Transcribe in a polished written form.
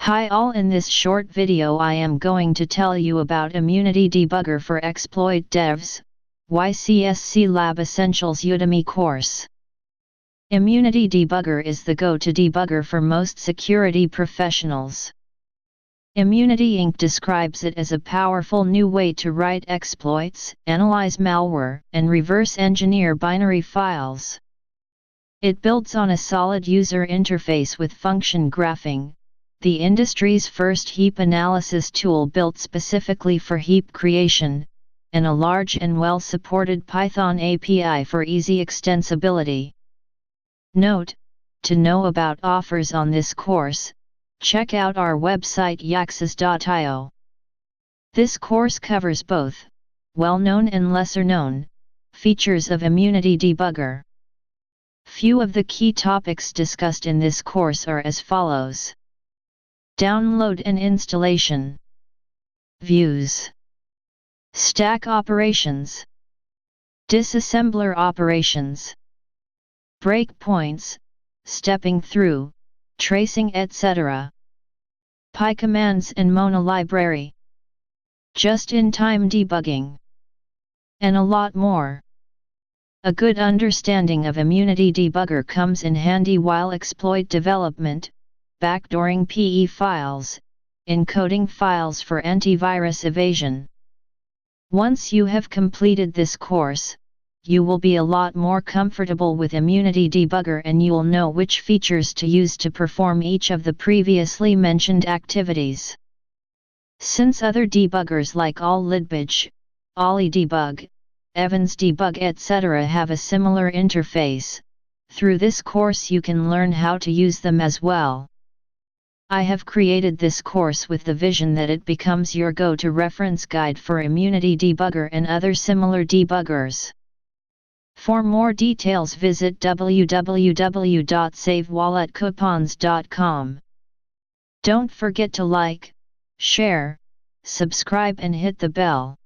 Hi all, in this short video I am going to tell you about Immunity Debugger for Exploit Devs, YCSC Lab Essentials Udemy course. Immunity Debugger is the go-to debugger for most security professionals. Immunity Inc. describes it as a powerful new way to write exploits, analyze malware, and reverse engineer binary files. It builds on a solid user interface with function graphing, the industry's first heap analysis tool built specifically for heap creation, and a large and well-supported Python API for easy extensibility. Note: to know about offers on this course, check out our website yaxis.io. This course covers both well-known and lesser-known features of Immunity Debugger. Few of the key topics discussed in this course are as follows: download and installation, views, stack operations, disassembler operations, breakpoints, stepping through, tracing, etc., PyCommands and Mona library, just-in-time debugging, and a lot more. A good understanding of Immunity Debugger comes in handy while exploit development, backdooring PE files, encoding files for antivirus evasion. Once you have completed this course, you will be a lot more comfortable with Immunity Debugger and you'll know which features to use to perform each of the previously mentioned activities. Since other debuggers like AllLidBudge, OllyDebug, Evans Debug, etc. have a similar interface, through this course you can learn how to use them as well. I have created this course with the vision that it becomes your go-to reference guide for Immunity Debugger and other similar debuggers. For more details visit www.savewalletcoupons.com. Don't forget to like, share, subscribe and hit the bell.